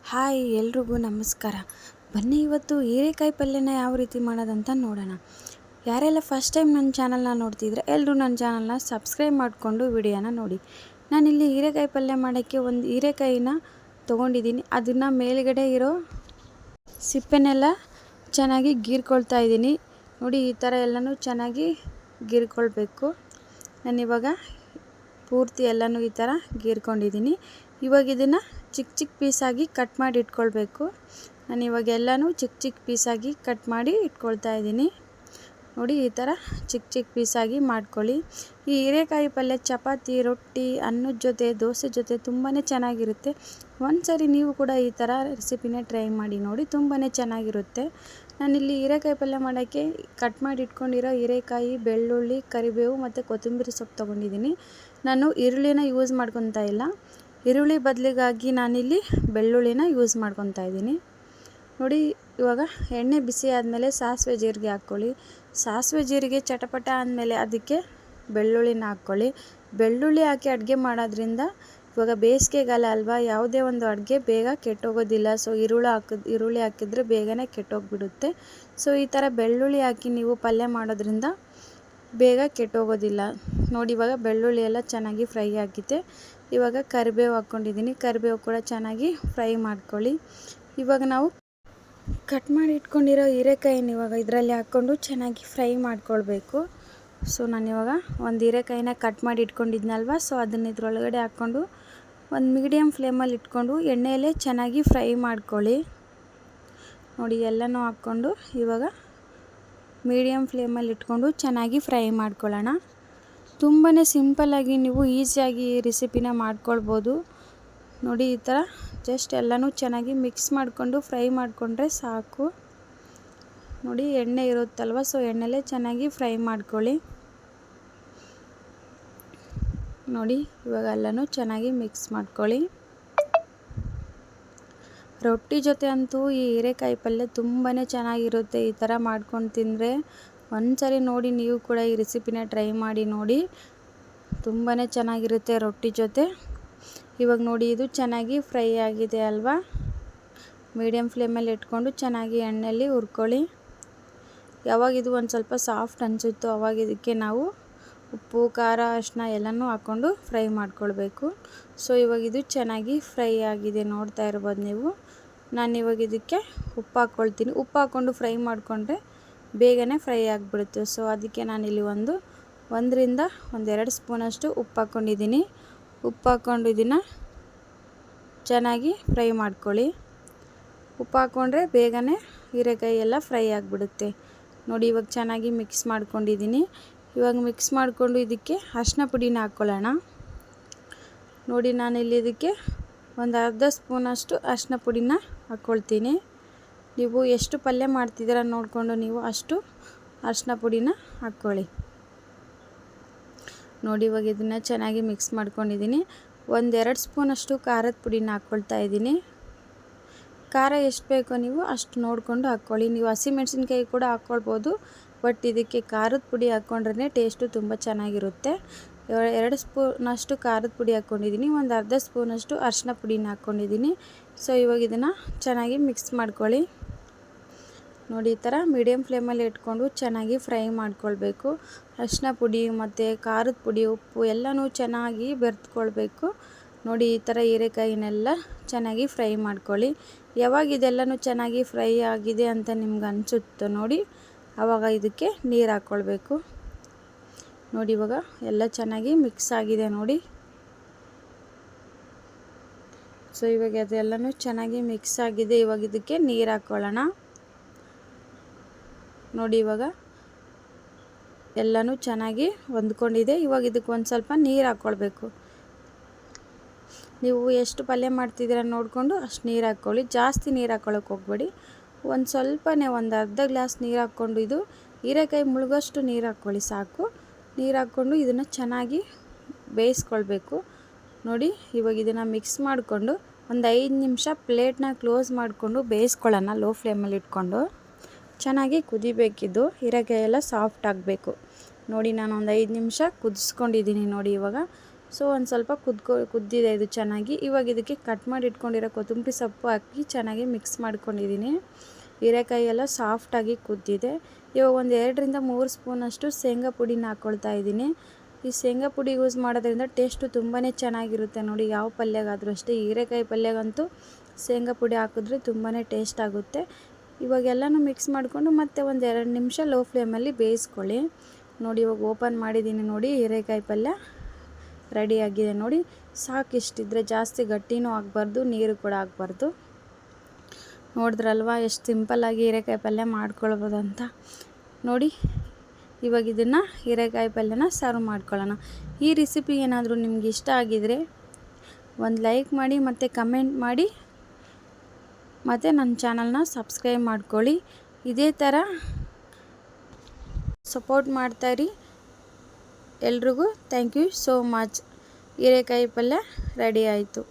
Hi ಎಲ್ರಿಗೂ ನಮಸ್ಕಾರ. ಬನ್ನಿ ಇವತ್ತು ಹೀರೆಕಾಯಿ ಪಲ್ಯನ ಯಾವ ರೀತಿ ಮಾಡೋದಂತ ನೋಡೋಣ. ಯಾರೆಲ್ಲ ಫಸ್ಟ್ ಟೈಮ್ ನನ್ನ ಚಾನಲ್ನ ನೋಡ್ತಿದ್ರೆ ಎಲ್ಲರೂ ನನ್ನ ಚಾನಲ್ನ ಸಬ್ಸ್ಕ್ರೈಬ್ ಮಾಡಿಕೊಂಡು ವಿಡಿಯೋನ ನೋಡಿ. ನಾನಿಲ್ಲಿ ಹೀರೆಕಾಯಿ ಪಲ್ಯ ಮಾಡೋಕ್ಕೆ ಒಂದು ಹೀರೆಕಾಯಿನ ತೊಗೊಂಡಿದ್ದೀನಿ. ಅದನ್ನು ಮೇಲ್ಗಡೆ ಇರೋ ಸಿಪ್ಪೆನೆಲ್ಲ ಚೆನ್ನಾಗಿ ಗೀರ್ಕೊಳ್ತಾ ಇದ್ದೀನಿ. ನೋಡಿ, ಈ ಥರ ಎಲ್ಲನೂ ಚೆನ್ನಾಗಿ ಗೀರ್ಕೊಳ್ಬೇಕು. ನಾನಿವಾಗ ಪೂರ್ತಿ ಎಲ್ಲನೂ ಈ ಥರ ಗೀರ್ಕೊಂಡಿದ್ದೀನಿ. ಇವಾಗ ಇದನ್ನು ಚಿಕ್ಕ ಚಿಕ್ಕ ಪೀಸಾಗಿ ಕಟ್ ಮಾಡಿ ಇಟ್ಕೊಳ್ಬೇಕು. ನಾನು ಇವಾಗ ಎಲ್ಲನೂ ಚಿಕ್ಕ ಚಿಕ್ಕ ಪೀಸಾಗಿ ಕಟ್ ಮಾಡಿ ಇಟ್ಕೊಳ್ತಾ ಇದ್ದೀನಿ. ನೋಡಿ, ಈ ಥರ ಚಿಕ್ಕ ಚಿಕ್ಕ ಪೀಸಾಗಿ ಮಾಡ್ಕೊಳ್ಳಿ. ಈ ಹೀರೆಕಾಯಿ ಪಲ್ಯ ಚಪಾತಿ, ರೊಟ್ಟಿ, ಅನ್ನದ ಜೊತೆ, ದೋಸೆ ಜೊತೆ ತುಂಬಾ ಚೆನ್ನಾಗಿರುತ್ತೆ. ಒಂದ್ಸರಿ ನೀವು ಕೂಡ ಈ ಥರ ರೆಸಿಪಿನೇ ಟ್ರೈ ಮಾಡಿ ನೋಡಿ, ತುಂಬಾ ಚೆನ್ನಾಗಿರುತ್ತೆ. ನಾನಿಲ್ಲಿ ಹೀರೆಕಾಯಿ ಪಲ್ಯ ಮಾಡೋಕ್ಕೆ ಕಟ್ ಮಾಡಿ ಇಟ್ಕೊಂಡಿರೋ ಹೀರೆಕಾಯಿ, ಬೆಳ್ಳುಳ್ಳಿ, ಕರಿಬೇವು ಮತ್ತು ಕೊತ್ತಂಬರಿ ಸೊಪ್ಪು ತೊಗೊಂಡಿದ್ದೀನಿ. ನಾನು ಈರುಳ್ಳಿನ ಯೂಸ್ ಮಾಡ್ಕೊತಾ ಇಲ್ಲ. ಈರುಳ್ಳಿ ಬದಲಿಗಾಗಿ ನಾನಿಲ್ಲಿ ಬೆಳ್ಳುಳ್ಳಿನ ಯೂಸ್ ಮಾಡ್ಕೊತಾ ಇದ್ದೀನಿ. ನೋಡಿ, ಇವಾಗ ಎಣ್ಣೆ ಬಿಸಿ ಆದಮೇಲೆ ಸಾಸಿವೆ ಜೀರಿಗೆ ಹಾಕ್ಕೊಳ್ಳಿ. ಸಾಸಿವೆ ಜೀರಿಗೆ ಚಟಪಟ ಆದಮೇಲೆ ಅದಕ್ಕೆ ಬೆಳ್ಳುಳ್ಳಿನ ಹಾಕ್ಕೊಳ್ಳಿ. ಬೆಳ್ಳುಳ್ಳಿ ಹಾಕಿ ಅಡುಗೆ ಮಾಡೋದ್ರಿಂದ ಇವಾಗ ಬೇಸಿಗೆಗಾಲ ಅಲ್ವಾ, ಯಾವುದೇ ಒಂದು ಅಡುಗೆ ಬೇಗ ಕೆಟ್ಟೋಗೋದಿಲ್ಲ. ಸೊ ಈರುಳ್ಳಿ ಹಾಕಿದ್ರೆ ಬೇಗನೆ ಕೆಟ್ಟೋಗಿಬಿಡುತ್ತೆ. ಸೊ ಈ ಥರ ಬೆಳ್ಳುಳ್ಳಿ ಹಾಕಿ ನೀವು ಪಲ್ಯ ಮಾಡೋದ್ರಿಂದ ಬೇಗ ಕೆಟ್ಟೋಗೋದಿಲ್ಲ. ನೋಡಿ, ಇವಾಗ ಬೆಳ್ಳುಳ್ಳಿ ಎಲ್ಲ ಚೆನ್ನಾಗಿ ಫ್ರೈ ಆಗಿದೆ. ಇವಾಗ ಕರಿಬೇವು ಹಾಕ್ಕೊಂಡಿದ್ದೀನಿ. ಕರಿಬೇವು ಕೂಡ ಚೆನ್ನಾಗಿ ಫ್ರೈ ಮಾಡ್ಕೊಳ್ಳಿ. ಇವಾಗ ನಾವು ಕಟ್ ಮಾಡಿ ಇಟ್ಕೊಂಡಿರೋ ಹೀರೆಕಾಯಿನ ಇವಾಗ ಇದರಲ್ಲಿ ಹಾಕ್ಕೊಂಡು ಚೆನ್ನಾಗಿ ಫ್ರೈ ಮಾಡ್ಕೊಳ್ಬೇಕು. ಸೊ ನಾನಿವಾಗ ಒಂದು ಹೀರೆಕಾಯಿನ ಕಟ್ ಮಾಡಿ ಇಟ್ಕೊಂಡಿದ್ನಲ್ವ, ಸೊ ಅದನ್ನು ಇದ್ರೊಳಗಡೆ ಹಾಕ್ಕೊಂಡು ಒಂದು ಮೀಡಿಯಮ್ ಫ್ಲೇಮಲ್ಲಿ ಇಟ್ಕೊಂಡು ಎಣ್ಣೆಯಲ್ಲೇ ಚೆನ್ನಾಗಿ ಫ್ರೈ ಮಾಡ್ಕೊಳ್ಳಿ. ನೋಡಿ, ಎಲ್ಲನೂ ಹಾಕ್ಕೊಂಡು ಇವಾಗ ಮೀಡಿಯಮ್ ಫ್ಲೇಮಲ್ಲಿ ಇಟ್ಕೊಂಡು ಚೆನ್ನಾಗಿ ಫ್ರೈ ಮಾಡ್ಕೊಳ್ಳೋಣ. ತುಂಬಾ ಸಿಂಪಲ್ಲಾಗಿ ನೀವು ಈಸಿಯಾಗಿ ಈ ರೆಸಿಪಿನ ಮಾಡ್ಕೊಳ್ಬೋದು. ನೋಡಿ, ಈ ಥರ ಜಸ್ಟ್ ಎಲ್ಲನೂ ಚೆನ್ನಾಗಿ ಮಿಕ್ಸ್ ಮಾಡಿಕೊಂಡು ಫ್ರೈ ಮಾಡಿಕೊಂಡ್ರೆ ಸಾಕು. ನೋಡಿ, ಎಣ್ಣೆ ಇರುತ್ತಲ್ವ, ಸೊ ಎಣ್ಣೆಲೇ ಚೆನ್ನಾಗಿ ಫ್ರೈ ಮಾಡ್ಕೊಳ್ಳಿ. ನೋಡಿ, ಇವಾಗ ಎಲ್ಲನೂ ಚೆನ್ನಾಗಿ ಮಿಕ್ಸ್ ಮಾಡ್ಕೊಳ್ಳಿ. ರೊಟ್ಟಿ ಜೊತೆ ಅಂತೂ ಈ ಹೀರೆಕಾಯಿ ಪಲ್ಯ ತುಂಬಾ ಚೆನ್ನಾಗಿರುತ್ತೆ. ಈ ಥರ ಮಾಡ್ಕೊಂಡು ತಿಂದರೆ ಒಂದ್ಸರಿ ನೋಡಿ, ನೀವು ಕೂಡ ಈ ರೆಸಿಪಿನ ಟ್ರೈ ಮಾಡಿ ನೋಡಿ, ತುಂಬಾ ಚೆನ್ನಾಗಿರುತ್ತೆ ರೊಟ್ಟಿ ಜೊತೆ. ಇವಾಗ ನೋಡಿ, ಇದು ಚೆನ್ನಾಗಿ ಫ್ರೈ ಆಗಿದೆ ಅಲ್ವಾ. ಮೀಡಿಯಮ್ ಫ್ಲೇಮಲ್ಲಿ ಇಟ್ಕೊಂಡು ಚೆನ್ನಾಗಿ ಎಣ್ಣೆಯಲ್ಲಿ ಹುರ್ಕೊಳ್ಳಿ. ಯಾವಾಗ ಇದು ಒಂದು ಸ್ವಲ್ಪ ಸಾಫ್ಟ್ ಅನಿಸುತ್ತೋ ಅವಾಗ ಇದಕ್ಕೆ ನಾವು ಉಪ್ಪು, ಖಾರ, ಅರಿಶಿನ ಎಲ್ಲನೂ ಹಾಕ್ಕೊಂಡು ಫ್ರೈ ಮಾಡ್ಕೊಳ್ಬೇಕು. ಸೊ ಇವಾಗ ಇದು ಚೆನ್ನಾಗಿ ಫ್ರೈ ಆಗಿದೆ, ನೋಡ್ತಾ ಇರ್ಬೋದು ನೀವು. ನಾನಿವಾಗ ಇದಕ್ಕೆ ಉಪ್ಪು ಹಾಕ್ಕೊಳ್ತೀನಿ. ಉಪ್ಪು ಹಾಕ್ಕೊಂಡು ಫ್ರೈ ಮಾಡಿಕೊಂಡ್ರೆ ಬೇಗನೆ ಫ್ರೈ ಆಗಿಬಿಡುತ್ತೆ. ಸೊ ಅದಕ್ಕೆ ನಾನಿಲ್ಲಿ ಒಂದರಿಂದ ಒಂದೆರಡು ಸ್ಪೂನಷ್ಟು ಉಪ್ಪು ಹಾಕ್ಕೊಂಡಿದ್ದೀನಿ. ಉಪ್ಪು ಹಾಕ್ಕೊಂಡು ಇದನ್ನು ಚೆನ್ನಾಗಿ ಫ್ರೈ ಮಾಡ್ಕೊಳ್ಳಿ. ಉಪ್ಪು ಹಾಕ್ಕೊಂಡ್ರೆ ಬೇಗನೆ ಹೀರೆಕಾಯಿ ಎಲ್ಲ ಫ್ರೈ ಆಗಿಬಿಡುತ್ತೆ. ನೋಡಿ, ಇವಾಗ ಚೆನ್ನಾಗಿ ಮಿಕ್ಸ್ ಮಾಡ್ಕೊಂಡಿದ್ದೀನಿ. ಇವಾಗ ಮಿಕ್ಸ್ ಮಾಡಿಕೊಂಡು ಇದಕ್ಕೆ ಅರಿಶಿನ ಪುಡಿನ ಹಾಕ್ಕೊಳ್ಳೋಣ. ನೋಡಿ, ನಾನಿಲ್ಲಿ ಇದಕ್ಕೆ ಒಂದು ಅರ್ಧ ಸ್ಪೂನಷ್ಟು ಅರಿಶಿನ ಪುಡಿನ ಹಾಕ್ಕೊಳ್ತೀನಿ. ನೀವು ಎಷ್ಟು ಪಲ್ಯ ಮಾಡ್ತಿದ್ದೀರ ನೋಡಿಕೊಂಡು ನೀವು ಅಷ್ಟು ಅರಿಶಿನ ಪುಡಿನ ಹಾಕ್ಕೊಳ್ಳಿ. ನೋಡಿ, ಇವಾಗ ಇದನ್ನು ಚೆನ್ನಾಗಿ ಮಿಕ್ಸ್ ಮಾಡ್ಕೊಂಡಿದ್ದೀನಿ. ಒಂದೆರಡು ಸ್ಪೂನಷ್ಟು ಖಾರದ ಪುಡಿನ ಹಾಕ್ಕೊಳ್ತಾ ಇದ್ದೀನಿ. ಖಾರ ಎಷ್ಟು ಬೇಕೋ ನೀವು ಅಷ್ಟು ನೋಡಿಕೊಂಡು ಹಾಕ್ಕೊಳ್ಳಿ. ನೀವು ಹಸಿಮೆಣಸಿನ್ಕಾಯಿ ಕೂಡ ಹಾಕ್ಕೊಳ್ಬೋದು, ಬಟ್ ಇದಕ್ಕೆ ಖಾರದ ಪುಡಿ ಹಾಕ್ಕೊಂಡ್ರೆ ಟೇಸ್ಟು ತುಂಬ ಚೆನ್ನಾಗಿರುತ್ತೆ. 2 ಸ್ಪೂನಷ್ಟು ಖಾರದ ಪುಡಿ ಹಾಕ್ಕೊಂಡಿದ್ದೀನಿ. ಒಂದು ಅರ್ಧ ಸ್ಪೂನಷ್ಟು ಅರಿಶಿನ ಪುಡಿನ ಹಾಕ್ಕೊಂಡಿದ್ದೀನಿ. ಸೊ ಇವಾಗ ಇದನ್ನು ಚೆನ್ನಾಗಿ ಮಿಕ್ಸ್ ಮಾಡ್ಕೊಳ್ಳಿ. ನೋಡಿ, ಈ ಥರ ಮೀಡಿಯಮ್ ಫ್ಲೇಮಲ್ಲಿ ಇಟ್ಕೊಂಡು ಚೆನ್ನಾಗಿ ಫ್ರೈ ಮಾಡ್ಕೊಳ್ಬೇಕು. ಅರಿಶಿನ ಪುಡಿ ಮತ್ತು ಖಾರದ ಪುಡಿ, ಉಪ್ಪು ಎಲ್ಲನೂ ಚೆನ್ನಾಗಿ ಬೆರೆತ್ಕೊಳ್ಬೇಕು. ನೋಡಿ, ಈ ಥರ ಹೀರೆಕಾಯಿನೆಲ್ಲ ಚೆನ್ನಾಗಿ ಫ್ರೈ ಮಾಡ್ಕೊಳ್ಳಿ. ಯಾವಾಗ ಇದೆಲ್ಲನೂ ಚೆನ್ನಾಗಿ ಫ್ರೈ ಆಗಿದೆ ಅಂತ ನಿಮ್ಗೆ ಅನಿಸುತ್ತೋ ನೋಡಿ, ಆವಾಗ ಇದಕ್ಕೆ ನೀರು ಹಾಕ್ಕೊಳ್ಬೇಕು. ನೋಡಿ, ಇವಾಗ ಎಲ್ಲ ಚೆನ್ನಾಗಿ ಮಿಕ್ಸ್ ಆಗಿದೆ ನೋಡಿ. ಸೊ ಇವಾಗ ಅದೆಲ್ಲನೂ ಚೆನ್ನಾಗಿ ಮಿಕ್ಸ್ ಆಗಿದೆ. ಇವಾಗ ಇದಕ್ಕೆ ನೀರು ಹಾಕ್ಕೊಳ್ಳೋಣ. ನೋಡಿ, ಇವಾಗ ಎಲ್ಲನೂ ಚೆನ್ನಾಗಿ ಹೊಂದ್ಕೊಂಡಿದೆ. ಇವಾಗ ಇದಕ್ಕೆ ಒಂದು ಸ್ವಲ್ಪ ನೀರು ಹಾಕ್ಕೊಳ್ಬೇಕು. ನೀವು ಎಷ್ಟು ಪಲ್ಯ ಮಾಡ್ತಿದ್ದೀರ ನೋಡಿಕೊಂಡು ಅಷ್ಟು ನೀರು ಹಾಕ್ಕೊಳ್ಳಿ. ಜಾಸ್ತಿ ನೀರು ಹಾಕ್ಕೊಳ್ಳೋಕೆ ಹೋಗಬೇಡಿ. ಒಂದು ಸ್ವಲ್ಪನೇ ಒಂದು ಅರ್ಧ ಗ್ಲಾಸ್ ನೀರು ಹಾಕ್ಕೊಂಡು ಇದು ಹೀರೆಕಾಯಿ ಮುಳುಗೋಷ್ಟು ನೀರು ಹಾಕ್ಕೊಳ್ಳಿ ಸಾಕು. ನೀರು ಹಾಕ್ಕೊಂಡು ಇದನ್ನು ಚೆನ್ನಾಗಿ ಬೇಯಿಸ್ಕೊಳ್ಬೇಕು. ನೋಡಿ, ಇವಾಗ ಇದನ್ನು ಮಿಕ್ಸ್ ಮಾಡಿಕೊಂಡು ಒಂದು 5 ನಿಮಿಷ ಪ್ಲೇಟ್ನ ಕ್ಲೋಸ್ ಮಾಡಿಕೊಂಡು ಬೇಯಿಸ್ಕೊಳ್ಳೋಣ. ಲೋ ಫ್ಲೇಮಲ್ಲಿ ಇಟ್ಕೊಂಡು ಚೆನ್ನಾಗಿ ಕುದಿಬೇಕಿದ್ದು. ಹೀರೆಕಾಯಿ ಎಲ್ಲ ಸಾಫ್ಟ್ ಆಗಬೇಕು. ನೋಡಿ, ನಾನು ಒಂದು 5 ನಿಮಿಷ ಕುದಿಸ್ಕೊಂಡಿದ್ದೀನಿ. ನೋಡಿ, ಇವಾಗ ಸೊ ಒಂದು ಸ್ವಲ್ಪ ಕುದ್ದಿದೆ ಇದು ಚೆನ್ನಾಗಿ. ಇವಾಗ ಇದಕ್ಕೆ ಕಟ್ ಮಾಡಿ ಇಟ್ಕೊಂಡಿರೋ ಕೊತ್ತಂಬರಿ ಸೊಪ್ಪು ಹಾಕಿ ಚೆನ್ನಾಗಿ ಮಿಕ್ಸ್ ಮಾಡ್ಕೊಂಡಿದ್ದೀನಿ. ಹೀರೆಕಾಯಿ ಎಲ್ಲ ಸಾಫ್ಟಾಗಿ ಕುದ್ದಿದೆ. ಇವಾಗ ಒಂದು 2ರಿಂದ 3 ಸ್ಪೂನಷ್ಟು ಶೇಂಗಾ ಪುಡಿನ ಹಾಕ್ಕೊಳ್ತಾ ಇದ್ದೀನಿ. ಈ ಶೇಂಗಾ ಪುಡಿ ಯೂಸ್ ಮಾಡೋದ್ರಿಂದ ಟೇಸ್ಟು ತುಂಬಾ ಚೆನ್ನಾಗಿರುತ್ತೆ ನೋಡಿ. ಯಾವ ಪಲ್ಯಗಾದರೂ ಅಷ್ಟೇ, ಹೀರೆಕಾಯಿ ಪಲ್ಯಗಂತೂ ಶೇಂಗಾ ಪುಡಿ ಹಾಕಿದ್ರೆ ತುಂಬಾ ಟೇಸ್ಟ್ ಆಗುತ್ತೆ. ಇವಾಗ ಎಲ್ಲನೂ ಮಿಕ್ಸ್ ಮಾಡಿಕೊಂಡು ಮತ್ತೆ ಒಂದು 2 ನಿಮಿಷ ಲೋ ಫ್ಲೇಮಲ್ಲಿ ಬೇಯಿಸ್ಕೊಳ್ಳಿ. ನೋಡಿ ಇವಾಗ ಓಪನ್ ಮಾಡಿದ್ದೀನಿ ನೋಡಿ, ಹೀರೆಕಾಯಿ ಪಲ್ಯ ರೆಡಿಯಾಗಿದೆ ನೋಡಿ. ಸಾಕಿಷ್ಟಿದ್ರೆ, ಜಾಸ್ತಿ ಗಟ್ಟಿನೂ ಆಗಬಾರ್ದು, ನೀರು ಕೂಡ ಆಗಬಾರ್ದು. ನೋಡಿದ್ರಲ್ವ ಎಷ್ಟು ಸಿಂಪಲ್ಲಾಗಿ ಹೀರೆಕಾಯಿ ಪಲ್ಯ ಮಾಡ್ಕೊಳ್ಬೋದು ಅಂತ ನೋಡಿ. ಇವಾಗ ಇದನ್ನು ಹೀರೆಕಾಯಿ ಪಲ್ಯನ ಸರ್ವ್ ಮಾಡ್ಕೊಳ್ಳೋಣ. ಈ ರೆಸಿಪಿ ಏನಾದರೂ ನಿಮ್ಗೆ ಇಷ್ಟ ಆಗಿದರೆ ಒಂದು ಲೈಕ್ ಮಾಡಿ ಮತ್ತು ಕಮೆಂಟ್ ಮಾಡಿ, ಮತ್ತು ನನ್ನ ಚಾನಲ್ನ ಸಬ್ಸ್ಕ್ರೈಬ್ ಮಾಡ್ಕೊಳ್ಳಿ. ಇದೇ ಥರ ಸಪೋರ್ಟ್ ಮಾಡ್ತಾಯಿರಿ. ಎಲ್ರಿಗೂ ಥ್ಯಾಂಕ್ ಯು ಸೋ ಮಚ್. ಹೀರೆಕಾಯಿ ಪಲ್ಯ ರೆಡಿ ಆಯಿತು.